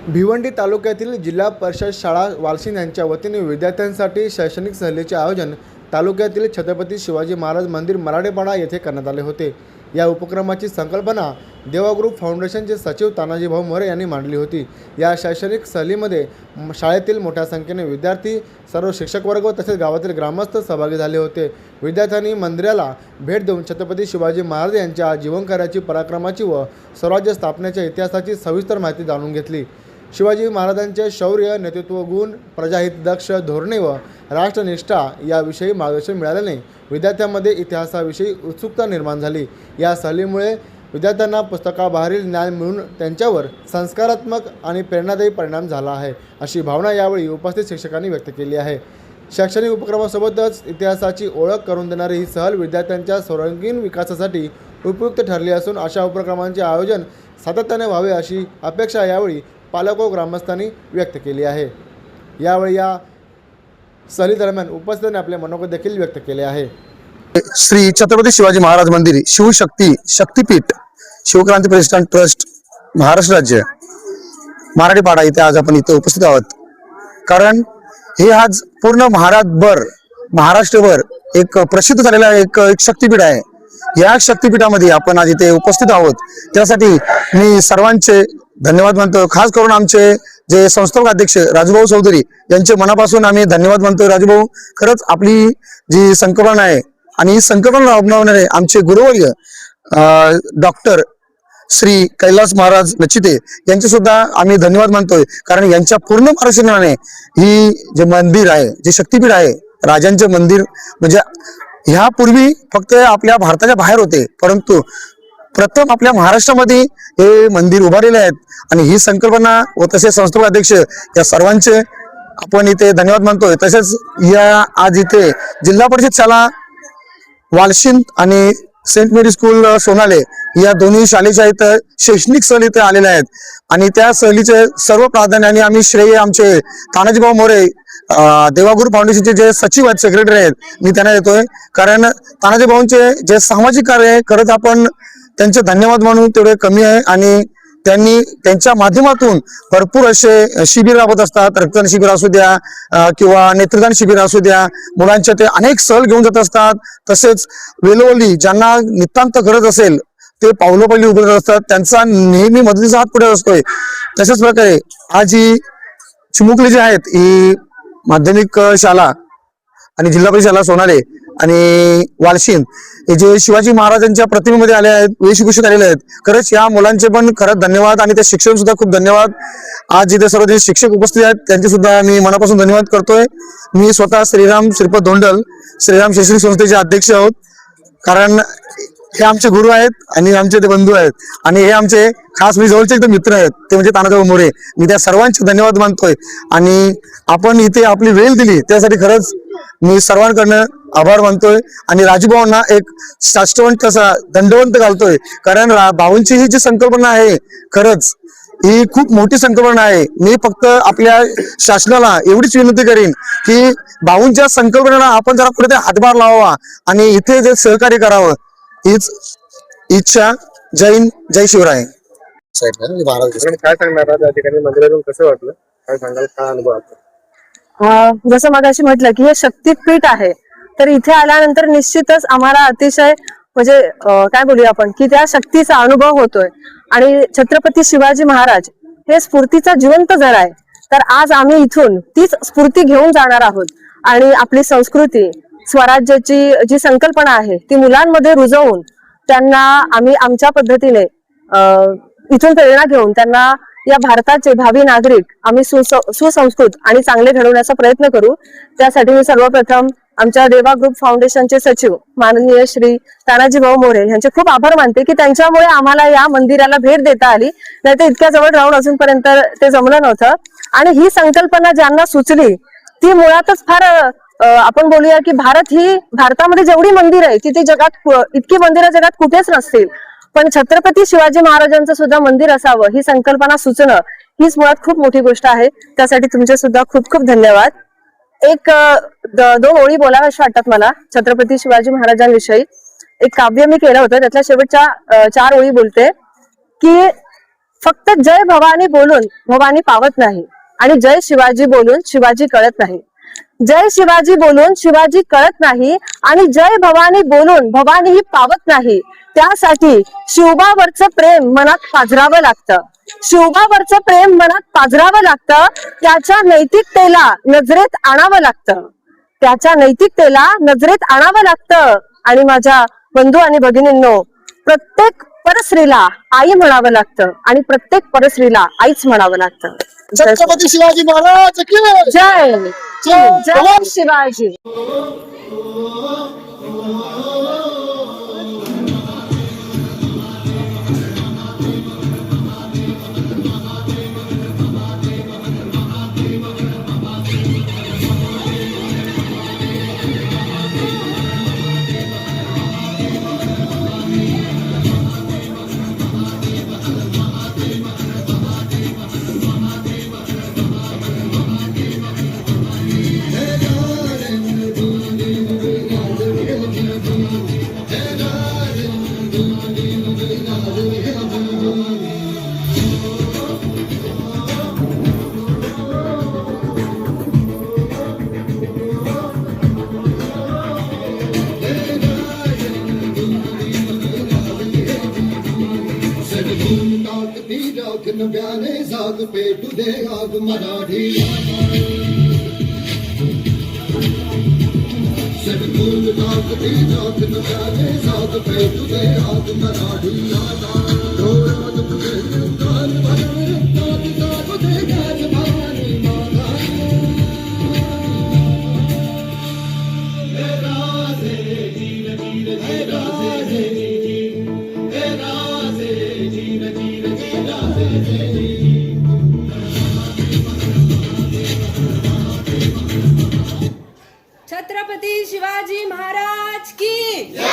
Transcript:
भिवंडी तालुक्यातील जिल्हा परिषद शाळा वालशिंद यांच्या वतीने विद्यार्थ्यांसाठी शैक्षणिक सहलीचे आयोजन तालुक्यातील छत्रपती शिवाजी महाराज मंदिर मराठेपाडा येथे करण्यात आले होते। या उपक्रमाची संकल्पना देवा ग्रुप फाउंडेशनचे सचिव तानाजी भाऊ मोरे यांनी मांडली होती। या शैक्षणिक सहलीमध्ये शाळेतील मोठ्या संख्येने विद्यार्थी, सर्व शिक्षक वर्ग व तसेच गावातील ग्रामस्थ सहभागी झाले होते। विद्यार्थ्यांनी मंदिराला भेट देऊन छत्रपती शिवाजी महाराज यांच्या जीवनकार्याची, पराक्रमाची व स्वराज्य स्थापनेच्या इतिहासाची सविस्तर माहिती जाणून घेतली। शिवाजी महाराजांचे शौर्य, नेतृत्व गुण, प्रजाहितदक्ष धोरणे व राष्ट्रनिष्ठा याविषयी मार्गदर्शन मिळाल्याने विद्यार्थ्यांमध्ये इतिहासाविषयी उत्सुकता निर्माण झाली। या सहलीमुळे विद्यार्थ्यांना पुस्तकाबाहेरील ज्ञान मिळून त्यांच्यावर संस्कारात्मक आणि प्रेरणादायी परिणाम झाला आहे, अशी भावना यावेळी उपस्थित शिक्षकांनी व्यक्त केली आहे। शैक्षणिक उपक्रमासोबतच इतिहासाची ओळख करून देणारी ही सहल विद्यार्थ्यांच्या सर्वांगीण विकासासाठी उपयुक्त ठरली असून अशा उपक्रमांचे आयोजन सातत्याने व्हावे अशी अपेक्षा यावेळी पालक व ग्रामस्थांनी व्यक्त केली आहे। यावेळी या सहलीदरम्यान उपस्थितांनी आपले मनोगत देखील व्यक्त केले आहे। श्री छत्रपती शिवाजी महाराज मंदिर शिवशक्ती शक्तीपीठ शिवक्रांती प्रतिष्ठान ट्रस्ट महाराष्ट्र राज्य मराठेपाडा इथे आज आपण इथे उपस्थित आहोत। कारण हे आज पूर्ण महाराष्ट्रभर एक प्रसिद्ध झालेला एक शक्तीपीठ आहे। या शक्तीपीठामध्ये आपण आज इथे उपस्थित आहोत, त्यासाठी मी सर्वांचे धन्यवाद मानतो। खास करून आमचे जे संस्थापक अध्यक्ष राजूभाऊ चौधरी यांचे मनापासून आम्ही धन्यवाद मानतो। राजूभाऊ, खरंच आपली जी संकल्पना आहे आणि ही संकल्पना राबवणारे आमचे गुरुवर्य डॉक्टर श्री कैलास महाराज लचिते यांचे सुद्धा आम्ही धन्यवाद मानतोय। कारण यांच्या पूर्ण मार्गदर्शनाने ही जे मंदिर आहे, जे शक्तीपीठ आहे, राजांचे मंदिर म्हणजे ह्यापूर्वी फक्त आपल्या भारताच्या बाहेर होते, परंतु प्रथम आपल्या महाराष्ट्रामध्ये हे मंदिर उभारलेले आहेत। आणि ही संकल्पना व तसेच संस्थापक अध्यक्ष या सर्वांचे आपण इथे धन्यवाद मानतोय। तसेच या आज इथे जिल्हा परिषद शाळा वालशिंद आणि सेंट मेरी स्कूल सोनाले या दोन्ही शाळेच्या इथं शैक्षणिक सहल इथे आलेल्या आहेत आणि त्या सहलीचे सर्व प्राधान्याने आम्ही श्रेय आमचे तानाजी भाऊ मोरे देवागुरु फाउंडेशनचे जे सचिव आहेत, सेक्रेटरी आहेत, मी त्यांना देतोय। कारण तानाजी भाऊंचे जे सामाजिक कार्य आहे, खरंच आपण त्यांचे धन्यवाद मानून तेवढे कमी आहे। आणि त्यांनी त्यांच्या माध्यमातून भरपूर असे शिबिर राबवत असतात, रक्तदान शिबिर असू द्या किंवा नेत्रदान शिबिर असू द्या, मुलांच्या ते अनेक सहल घेऊन जात असतात। तसेच वेलोवली ज्यांना नितांत गरज असेल ते पावलोपावली उभे राहत असतात, त्यांचा नेहमी मदतीचा हात पुढे असतोय। तशाच प्रकारे आज ही चिमुकली जी आहेत, ही माध्यमिक शाळा आणि जिल्हा परिषद शाळा सोनाले आणि वालशिंद हे जे शिवाजी महाराजांच्या प्रतिमेमध्ये आले आहेत, वेशभूषित आलेले आहेत, खरंच या मुलांचे पण खरंच धन्यवाद आणि त्या शिक्षक सुद्धा खूप धन्यवाद। आज जिथे सर्व जे शिक्षक उपस्थित आहेत त्यांचे सुद्धा मी मनापासून धन्यवाद करतोय। मी स्वतः श्रीराम श्रीपद धोंडल श्रीराम शैक्षणिक संस्थेचे अध्यक्ष आहोत। कारण हे आमचे गुरु आहेत आणि आमचे ते बंधू आहेत आणि हे आमचे खास मी जवळचे एकदम मित्र आहेत, ते म्हणजे तानाजी मोरे। मी त्या सर्वांचे धन्यवाद मानतोय आणि आपण इथे आपली वेळ दिली त्यासाठी खरंच मी सर्वांकडनं आभार मानतोय आणि राजूभाऊंना एक साष्टवंत असा दंडवंत घालतोय। कारण भाऊंची ही जी संकल्पना आहे, खरंच ही खूप मोठी संकल्पना आहे। मी फक्त आपल्या शासनाला एवढीच विनंती करीन की भाऊंच्या संकल्पनेला आपण जरा पुढे हातभार लावावा आणि इथे जे सहकार्य करावं, हीच इच्छा। जय हिंद, जय शिवराय। काय सांगणार त्या ठिकाणी मंदिरातून कसं वाटलं, काय सांगाल, काय अनुभव? जसं मगाशी म्हटलं की हे शक्तीपीठ आहे, तर इथे आल्यानंतर निश्चितच आम्हाला अतिशय म्हणजे काय बोलूया आपण की त्या शक्तीचा अनुभव होतोय। आणि छत्रपती शिवाजी महाराज हे स्फूर्तीचा जिवंत जरा आहे, तर आज आम्ही इथून तीच स्फूर्ती घेऊन जाणार आहोत आणि आपली संस्कृती, स्वराज्याची जी संकल्पना आहे ती मुलांमध्ये रुजवून त्यांना आम्ही आमच्या पद्धतीने इथून प्रेरणा घेऊन त्यांना या भारताचे भावी नागरिक आम्ही सुसंस्कृत आणि चांगले घडवण्याचा प्रयत्न करू। त्यासाठी मी सर्वप्रथम आमच्या देवा ग्रुप फाउंडेशनचे सचिव माननीय श्री तानाजी भाऊ मोरे यांचे खूप आभार मानते की त्यांच्यामुळे आम्हाला या मंदिराला भेट देता आली, नाही तर इतक्या जवळ राहून अजूनपर्यंत ते जमलं नव्हतं। आणि ही संकल्पना ज्यांना सुचली ती मुळातच फार आपण बोलूया की भारतामध्ये जेवढी मंदिर आहे तिथे जगात इतकी मंदिरं जगात कुठेच नसतील, पण छत्रपती शिवाजी महाराजांचं सुद्धा मंदिर असावं ही संकल्पना सुचणं हीच मुळात खूप मोठी गोष्ट आहे। त्यासाठी तुमचे सुद्धा खूप खूप धन्यवाद। एक दोन ओळी बोलाव्याशा वाटतात मला छत्रपती शिवाजी महाराजांविषयी। एक काव्य मी केलं होतं, त्यातल्या शेवटच्या 4 ओळी बोलते की फक्त जय भवानी बोलून भवानी पावत नाही आणि जय शिवाजी बोलून शिवाजी कळत नाही. जय शिवाजी बोलून शिवाजी कळत नाही आणि जय भवानी बोलून भवानीही पावत नाही. त्यासाठी शिवबावरचं प्रेम मनात पाझरावं लागतं. शिवबावरचं प्रेम मनात पाझरावं लागतं. त्याच्या नैतिकतेला नजरेत आणावं लागतं. त्याच्या नैतिकतेला नजरेत आणावं लागतं. आणि माझ्या बंधू आणि भगिनींनो, प्रत्येक परस्त्रीला आई म्हणावं लागतं आणि प्रत्येक परस्त्रीला आईच म्हणावं लागतं. छत्रपती शिवाजी महाराज की जय जय. जय शिवाजी. जाग पेटू दे आग मराठी सडकून ताकती जाग नव्याने जाग पेटू दे आग मराठी डोळ्यात तुझे कान भरून रक्तात जागू दे गाज भवानी माता. हे राजे जीव जीव हे राजे जीव हे राजे जीव जीव हे राजे. छत्रपती शिवाजी महाराज की जय.